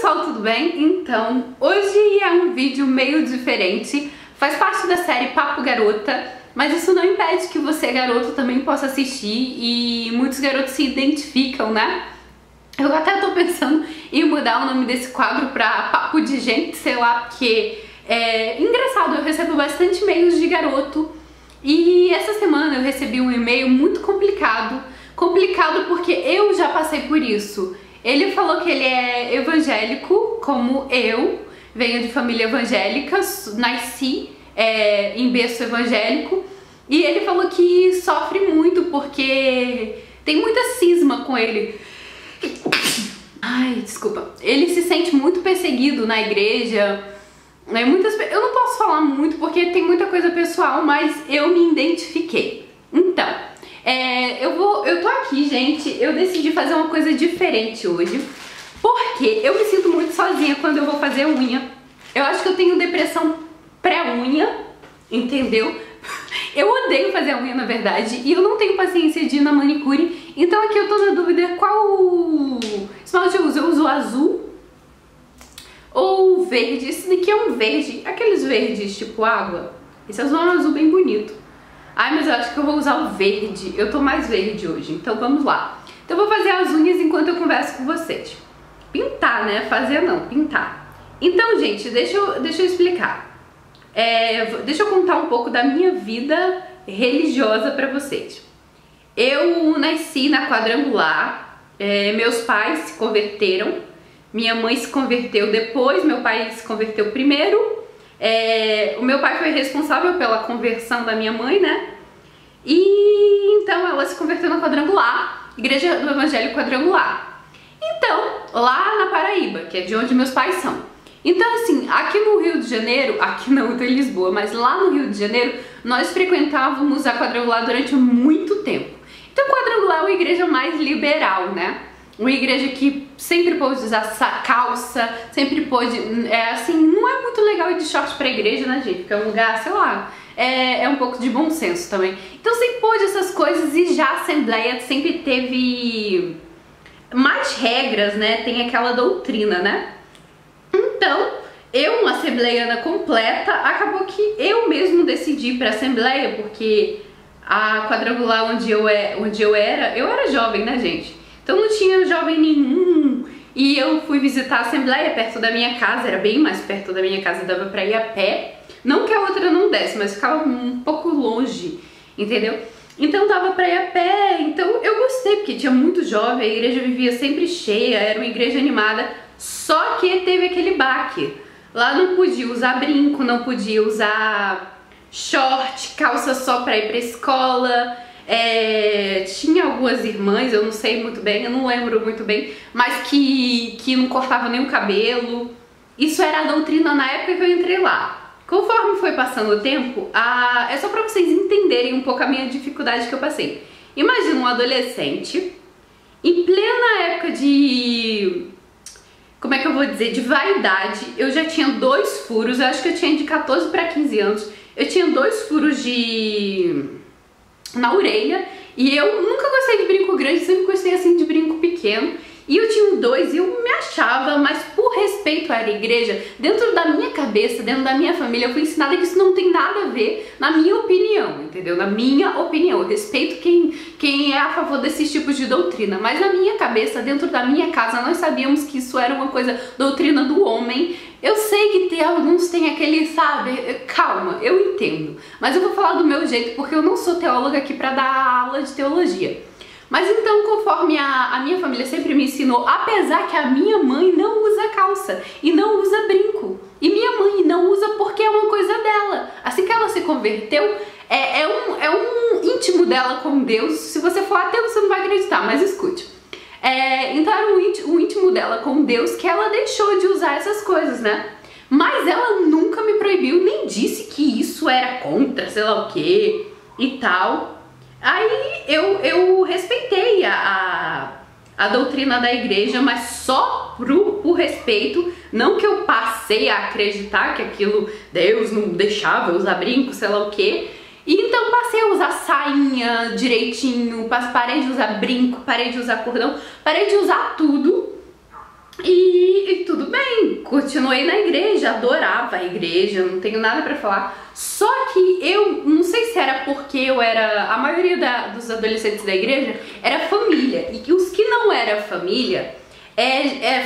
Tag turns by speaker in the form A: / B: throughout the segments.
A: pessoal, tudo bem? Então, hoje é um vídeo meio diferente, faz parte da série Papo Garota, mas isso não impede que você, garoto, também possa assistir e muitos garotos se identificam, né? Eu até tô pensando em mudar o nome desse quadro pra Papo de Gente, sei lá, porque é engraçado, eu recebo bastante e-mails de garoto e essa semana eu recebi um e-mail muito complicado porque eu já passei por isso. Ele falou que ele é evangélico, como eu, venho de família evangélica, nasci em berço evangélico, e ele falou que sofre muito porque tem muita cisma com ele. Ai, desculpa. Ele se sente muito perseguido na igreja. Eu não posso falar muito porque tem muita coisa pessoal, mas eu me identifiquei. Então, eu tô aqui, gente, eu decidi fazer uma coisa diferente hoje, porque eu me sinto muito sozinha quando eu vou fazer unha. Eu acho que eu tenho depressão pré-unha, entendeu? Eu odeio fazer a unha, na verdade, e eu não tenho paciência de ir na manicure, então aqui eu tô na dúvida qual esmalte eu uso. Eu uso azul ou verde. Esse daqui é um verde, aqueles verdes tipo água. Esse azul é um azul bem bonito. Ai, mas eu acho que eu vou usar o verde. Eu tô mais verde hoje, então vamos lá. Então eu vou fazer as unhas enquanto eu converso com vocês. Pintar, né? Fazer não, pintar. Então, gente, deixa eu explicar. Deixa eu contar um pouco da minha vida religiosa pra vocês. Eu nasci na Quadrangular, meus pais se converteram, minha mãe se converteu depois, meu pai se converteu primeiro. O meu pai foi responsável pela conversão da minha mãe, né? E então ela se converteu na Quadrangular, Igreja do Evangelho Quadrangular. Então, lá na Paraíba, que é de onde meus pais são. Então, assim, aqui no Rio de Janeiro, aqui não, eu tô em Lisboa, mas lá no Rio de Janeiro, nós frequentávamos a Quadrangular durante muito tempo. Então, Quadrangular é uma igreja mais liberal, né? Uma igreja que sempre pôde usar calça, sempre pôde, assim, não é muito legal ir de short pra igreja, né, gente? Porque é um lugar, sei lá, é um pouco de bom senso também. Então sempre pôde essas coisas e já a Assembleia sempre teve mais regras, né? Tem aquela doutrina, né? Então, eu, uma assembleiana completa, acabou que eu mesmo decidi ir pra Assembleia, porque a Quadrangular onde eu era jovem, né, gente? Então não tinha jovem nenhum, e eu fui visitar a Assembleia perto da minha casa, era bem mais perto da minha casa, dava pra ir a pé. Não que a outra não desse, mas ficava um pouco longe, entendeu? Então dava pra ir a pé, então eu gostei, porque tinha muito jovem, a igreja vivia sempre cheia, era uma igreja animada, só que teve aquele baque. Lá não podia usar brinco, não podia usar short, calça só pra ir pra escola. Tinha algumas irmãs, eu não sei muito bem, eu não lembro muito bem, mas que não cortavam nem o cabelo. Isso era a doutrina na época que eu entrei lá. Conforme foi passando o tempo, é só pra vocês entenderem um pouco a minha dificuldade que eu passei. Imagina um adolescente, em plena época de... como é que eu vou dizer? De vaidade. Eu já tinha 2 furos, eu acho que eu tinha de 14 para 15 anos. Eu tinha 2 furos na orelha, e eu nunca gostei de brinco grande, sempre gostei assim de brinco pequeno. E eu tinha 2 e eu me achava, mas por respeito à igreja, dentro da minha cabeça, dentro da minha família, eu fui ensinada que isso não tem nada a ver, na minha opinião, entendeu? Na minha opinião, eu respeito quem é a favor desses tipos de doutrina, mas na minha cabeça, dentro da minha casa, nós sabíamos que isso era uma coisa, doutrina do homem. Eu sei que alguns têm aquele, sabe, calma, eu entendo, mas eu vou falar do meu jeito, porque eu não sou teóloga aqui pra dar aula de teologia. Mas então, conforme a minha família sempre me ensinou, apesar que a minha mãe não usa calça e não usa brinco, e minha mãe não usa porque é uma coisa dela. Assim que ela se converteu, é um íntimo dela com Deus. Se você for ateu, você não vai acreditar, mas escute. Então era um íntimo dela com Deus que ela deixou de usar essas coisas, né? Mas ela nunca me proibiu, nem disse que isso era contra, sei lá o que e tal. Aí eu respeitei a doutrina da igreja, mas só por respeito, não que eu passei a acreditar que aquilo, Deus não deixava eu usar brinco, sei lá o que. E então passei a usar sainha direitinho, parei de usar brinco, parei de usar cordão, parei de usar tudo. E tudo bem, continuei na igreja, adorava a igreja, não tenho nada pra falar. Só que eu, não sei se era porque eu era, a maioria dos adolescentes da igreja era família, e que os que não eram família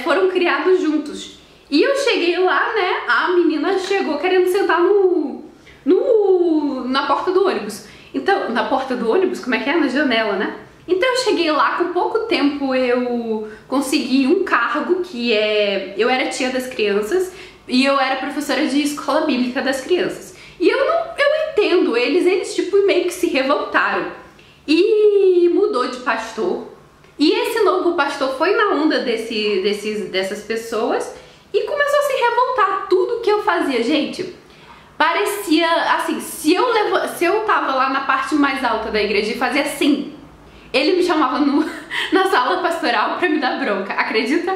A: foram criados juntos. E eu cheguei lá, né, a menina chegou querendo sentar na porta do ônibus. Então, na porta do ônibus, como é que é? Na janela, né? Então eu cheguei lá, com pouco tempo eu consegui um cargo que eu era tia das crianças e eu era professora de escola bíblica das crianças. E eu entendo, eles tipo meio que se revoltaram e mudou de pastor. E esse novo pastor foi na onda dessas pessoas e começou a se revoltar. Tudo que eu fazia, gente, parecia assim, se eu tava lá na parte mais alta da igreja e fazia assim, ele me chamava na sala pastoral pra me dar bronca, acredita?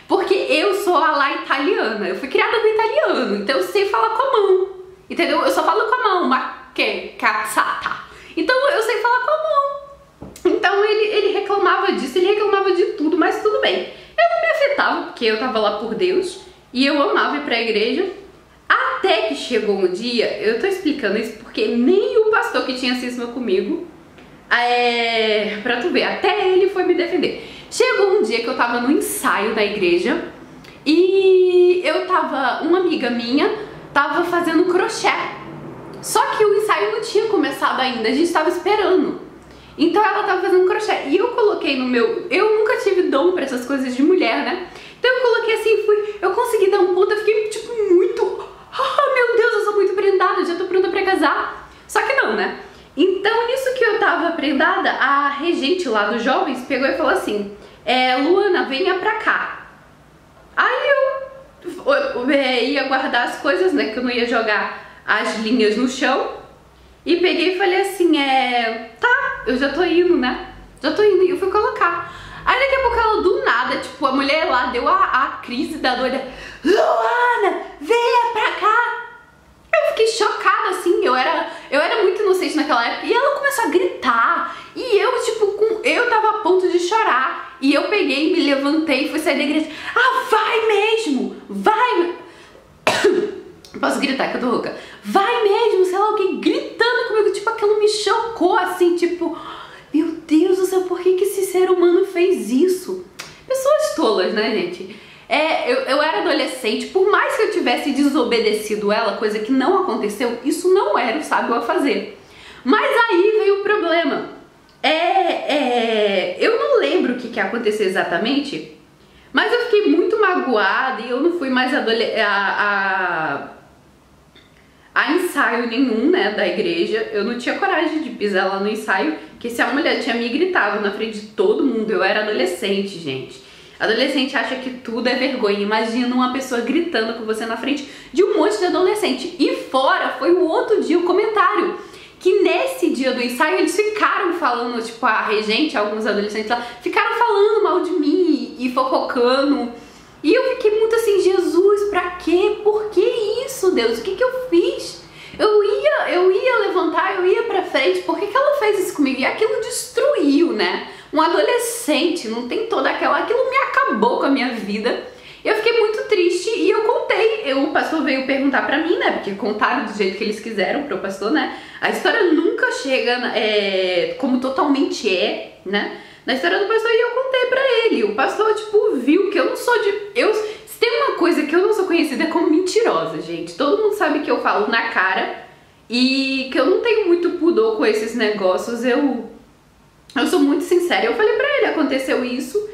A: Porque eu sou a lá italiana, eu fui criada no italiano, então eu sei falar com a mão, entendeu? Eu só falo com a mão, ma che cazzata. Então eu sei falar com a mão. Então ele reclamava disso, ele reclamava de tudo, mas tudo bem. Eu não me afetava, porque eu tava lá por Deus e eu amava ir pra igreja. Até que chegou um dia, eu tô explicando isso porque nem o pastor que tinha cisma comigo, pra tu ver, até ele foi me defender. Chegou um dia que eu tava no ensaio da igreja e uma amiga minha tava fazendo crochê. Só que o ensaio não tinha começado ainda, a gente tava esperando. Então ela tava fazendo crochê e eu coloquei no meu... Eu nunca tive dom pra essas coisas de mulher, né? Então eu coloquei assim, eu consegui dar um ponto, eu fiquei tipo muito... Oh meu Deus, eu sou muito prendada, já tô pronta pra casar. Só que não, né? Então nisso que eu tava prendada, a regente lá dos jovens pegou e falou assim, Luana, venha pra cá. Aí eu ia guardar as coisas, né, que eu não ia jogar as linhas no chão. E peguei e falei assim, tá, eu já tô indo, né? Já tô indo, e eu fui colocar. Aí daqui a pouco ela do nada, tipo, a mulher lá deu a crise da doida. Luana, venha pra cá. Eu fiquei chocada, assim, eu era muito inocente naquela época. E ela começou a gritar. E eu, tipo, eu tava a ponto de chorar. E eu peguei, me levantei e fui sair da igreja. Ah, vai mesmo, vai. Posso gritar que eu tô rouca. Vai mesmo, sei lá o que, gritando comigo. Tipo, aquilo me chocou, assim, tipo... Meu Deus do céu, por que esse ser humano fez isso? Pessoas tolas, né, gente? Eu era adolescente, por mais que eu tivesse desobedecido ela, coisa que não aconteceu, isso não era o sábio a fazer. Mas aí veio o problema. Eu não lembro o que aconteceu exatamente, mas eu fiquei muito magoada e eu não fui mais a ensaio nenhum, né, da igreja. Eu não tinha coragem de pisar lá no ensaio, porque se a mulher tinha me gritado na frente de todo mundo, eu era adolescente, gente. Adolescente acha que tudo é vergonha. Imagina uma pessoa gritando com você na frente de um monte de adolescente. E fora, foi o outro dia o comentário, que nesse dia do ensaio eles ficaram falando, tipo, a regente, alguns adolescentes lá, ficaram falando mal de mim e fofocando. E eu fiquei muito assim, Jesus, pra quê? Por que isso, Deus? O que eu fiz? Eu ia levantar, eu ia pra frente, por que ela fez isso comigo? E aquilo destruiu, né? Um adolescente, não tem toda aquela... Aquilo me acabou com a minha vida. Eu fiquei muito triste e eu contei. O pastor veio perguntar pra mim, né? Porque contaram do jeito que eles quiseram pro pastor, né? A história nunca chega como totalmente né? Na história do pastor, e eu contei pra ele. O pastor, tipo, viu que eu não sou de... Se tem uma coisa que eu não sou conhecida como mentirosa, gente. Todo mundo sabe que eu falo na cara e que eu não tenho muito pudor com esses negócios. Eu sou muito sincera. Eu falei pra ele, aconteceu isso.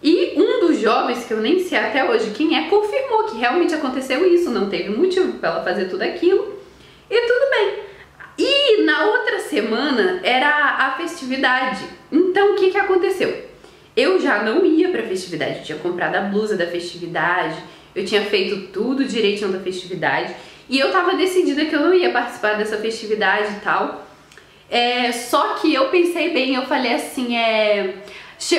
A: E um dos jovens, que eu nem sei até hoje quem confirmou que realmente aconteceu isso. Não teve motivo pra ela fazer tudo aquilo. E tudo bem. E na outra semana era a festividade. Então o que aconteceu? Eu já não ia pra festividade. Eu tinha comprado a blusa da festividade. Eu tinha feito tudo direitinho da festividade. E eu tava decidida que eu não ia participar dessa festividade e tal. Só que eu pensei bem, eu falei assim,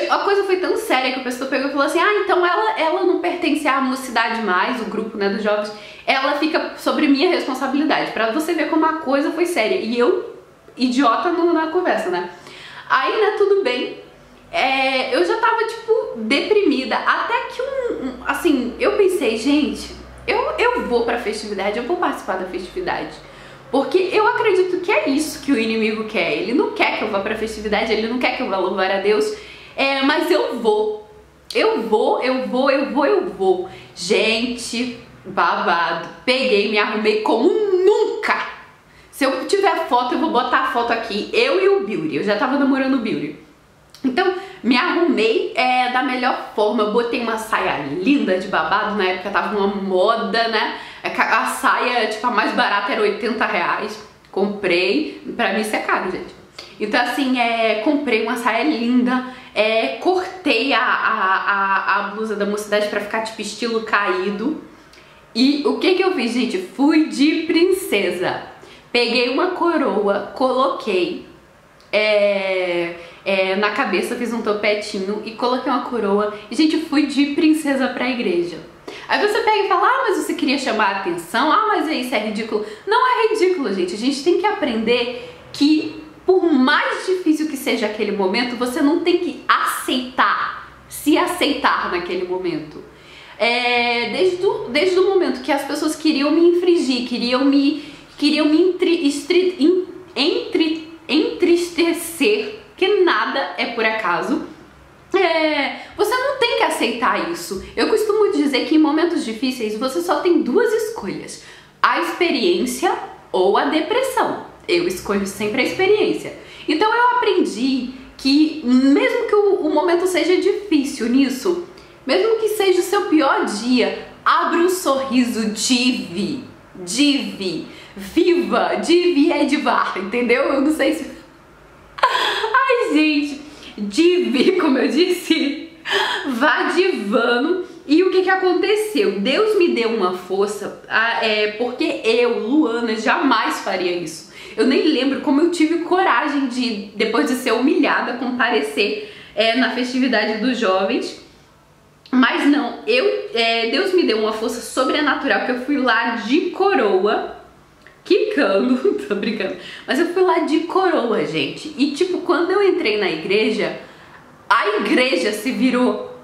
A: a coisa foi tão séria que o pastor pegou e falou assim, então ela não pertence à mocidade mais, o grupo, né, dos jovens, ela fica sobre minha responsabilidade, pra você ver como a coisa foi séria. E eu, idiota na conversa, né? Aí, né, tudo bem, eu já tava, tipo, deprimida, até que assim, eu gente, eu vou pra festividade, eu vou participar da festividade. Porque eu acredito que é isso que o inimigo quer. Ele não quer que eu vá pra festividade, ele não quer que eu vá louvar a Deus. Mas eu vou. Eu vou. Gente, babado. Peguei, me arrumei como nunca. Se eu tiver foto, eu vou botar a foto aqui. Eu e o Beauty. Eu já tava namorando o Beauty. Então, me arrumei da melhor forma. Eu botei uma saia linda de babado. Na época tava uma moda, né? A saia, tipo, a mais barata era R$80. Comprei. Pra mim isso é caro, gente. Então, assim, comprei uma saia linda. Cortei a blusa da mocidade pra ficar, tipo, estilo caído. E o que eu fiz, gente? Fui de princesa. Peguei uma coroa, coloquei na cabeça, fiz um topetinho e coloquei uma coroa. E, gente, fui de princesa pra igreja. Aí você pega e fala, mas você queria chamar a atenção? Mas isso é ridículo. Não é ridículo, gente. A gente tem que aprender que, por mais difícil que seja aquele momento, você não tem que se aceitar naquele momento. Desde o momento que as pessoas queriam me infringir, queriam me entristecer, que nada é por acaso, você não tem que aceitar isso. Eu costumo dizer que em momentos difíceis você só tem duas escolhas: a experiência ou a depressão. Eu escolho sempre a experiência. Então eu aprendi que mesmo que o momento seja difícil nisso, mesmo que seja o seu pior dia, abra um sorriso, viva, divi é divar, entendeu? Eu não sei se... Ai, gente, divi, como eu disse, vá divando. E o que aconteceu? Deus me deu uma força, porque eu, Luana, jamais faria isso. Eu nem lembro como eu tive coragem de, depois de ser humilhada, comparecer na festividade dos jovens. Mas não, Deus me deu uma força sobrenatural, que eu fui lá de coroa, quicando, tô brincando, mas eu fui lá de coroa, gente. E tipo, quando eu entrei na igreja, a igreja se virou,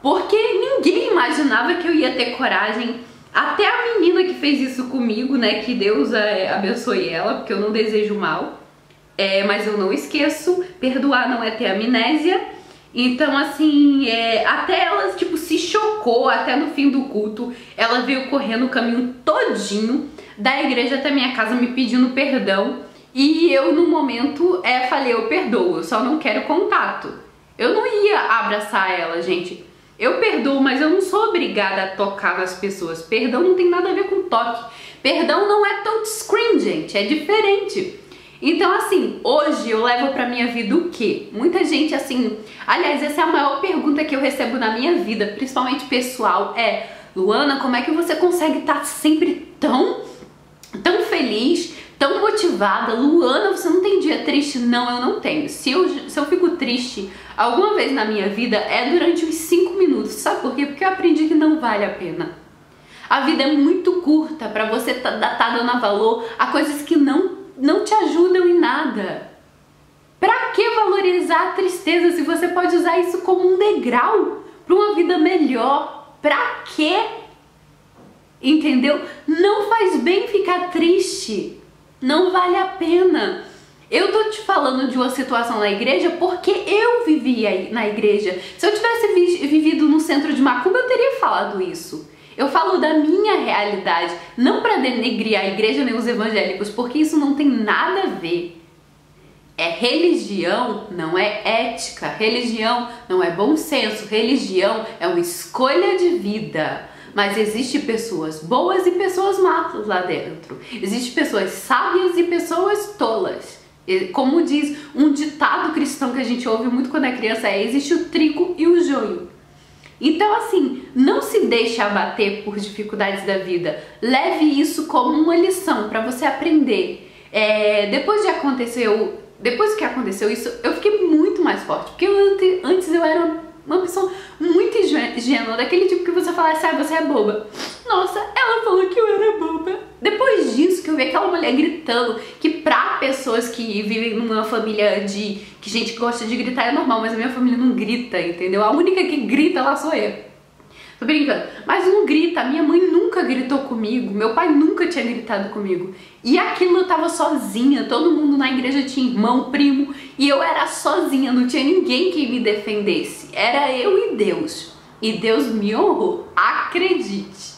A: porque ninguém imaginava que eu ia ter coragem. Até a menina que fez isso comigo, né, que Deus abençoe ela, porque eu não desejo mal, mas eu não esqueço, perdoar não é ter amnésia. Então, assim, até ela, tipo, se chocou. Até no fim do culto, ela veio correndo o caminho todinho da igreja até minha casa me pedindo perdão. E eu, no momento, falei, eu perdoo, eu só não quero contato. Eu não ia abraçar ela, gente. Eu perdoo, mas eu não sou obrigada a tocar nas pessoas. Perdão não tem nada a ver com toque. Perdão não é touchscreen, gente, é diferente. Então, assim, hoje eu levo pra minha vida o quê? Muita gente, assim... Aliás, essa é a maior pergunta que eu recebo na minha vida, principalmente pessoal, Luana, como é que você consegue estar sempre tão feliz, tão motivada? Luana, você não tem dia triste? Não, eu não tenho. Se eu fico triste alguma vez na minha vida, é durante uns 5 minutos. Sabe por quê? Porque eu aprendi que não vale a pena. A vida é muito curta pra você tá dando valor a coisas que não te ajudam em nada. Pra que valorizar a tristeza se você pode usar isso como um degrau para uma vida melhor? Pra quê? Entendeu? Não faz bem ficar triste. Não vale a pena. Eu tô te falando de uma situação na igreja porque eu vivia na igreja. Se eu tivesse vivido no centro de Macumba, eu teria falado isso. Eu falo da minha realidade, não para denegrir a igreja nem os evangélicos, porque isso não tem nada a ver. Religião não é ética, religião não é bom senso, religião é uma escolha de vida. Mas existem pessoas boas e pessoas más lá dentro. Existem pessoas sábias e pessoas tolas. Como diz um ditado cristão que a gente ouve muito quando é criança, existe o trigo e o joio. Então, assim, não se deixe abater por dificuldades da vida. Leve isso como uma lição para você aprender. Depois que aconteceu isso, eu fiquei muito mais forte. Porque antes eu era uma pessoa muito ingênua, daquele tipo que você fala assim, você é boba. Nossa, ela falou que eu era boba. Depois disso, que eu vi aquela mulher gritando, que pra pessoas que vivem numa família que gente gosta de gritar é normal, mas a minha família não grita, entendeu? A única que grita lá sou eu. Tô brincando. Mas não grita. Minha mãe nunca gritou comigo. Meu pai nunca tinha gritado comigo. E aquilo eu tava sozinha. Todo mundo na igreja tinha irmão, primo. E eu era sozinha. Não tinha ninguém que me defendesse. Era eu e Deus. E Deus me honrou. Acredite.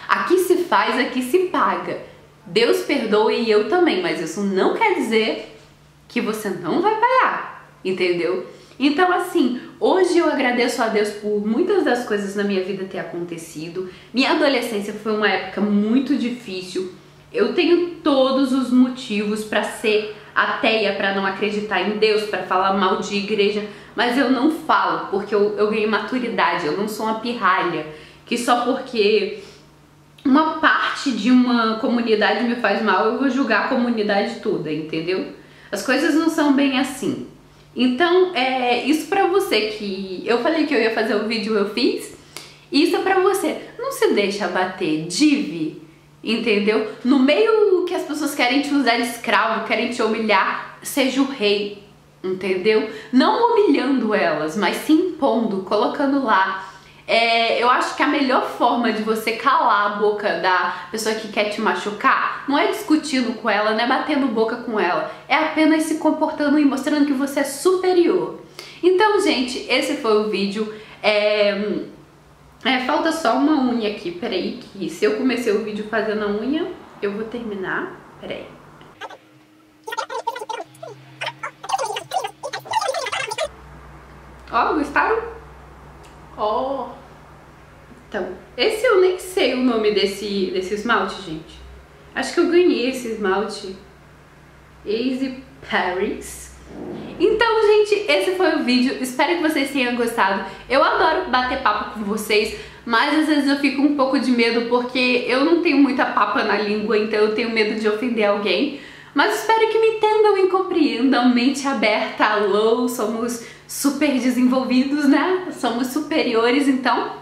A: Aqui se faz, aqui se paga. Deus perdoa e eu também. Mas isso não quer dizer que você não vai pagar. Entendeu? Então assim, hoje eu agradeço a Deus por muitas das coisas na minha vida ter acontecido. Minha adolescência foi uma época muito difícil. Eu tenho todos os motivos para ser ateia, para não acreditar em Deus, para falar mal de igreja, mas eu não falo porque eu ganhei maturidade. Eu não sou uma pirralha que só porque uma parte de uma comunidade me faz mal eu vou julgar a comunidade toda, entendeu? As coisas não são bem assim. Então, isso pra você que eu falei que eu ia fazer o vídeo, eu fiz. Isso é pra você. Não se deixa bater, dive, entendeu? No meio que as pessoas querem te usar de escravo, querem te humilhar, seja o rei, entendeu? Não humilhando elas, mas se impondo, colocando lá. Eu acho que a melhor forma de você calar a boca da pessoa que quer te machucar não é discutindo com ela, não é batendo boca com ela, é apenas se comportando e mostrando que você é superior. Então, gente, esse foi o vídeo. Falta só uma unha aqui, peraí, que se eu comecei o vídeo fazendo a unha, eu vou terminar, peraí. Ó, gostaram? Ó, então, esse eu nem sei o nome desse esmalte, gente. Acho que eu ganhei esse esmalte Easy Paris. Então, gente, esse foi o vídeo. Espero que vocês tenham gostado. Eu adoro bater papo com vocês, mas às vezes eu fico um pouco de medo porque eu não tenho muita papa na língua, então eu tenho medo de ofender alguém. Mas espero que me entendam e compreendam. Mente aberta, alô, somos super desenvolvidos, né? Somos superiores, então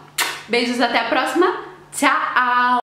A: beijos, até a próxima. Tchau!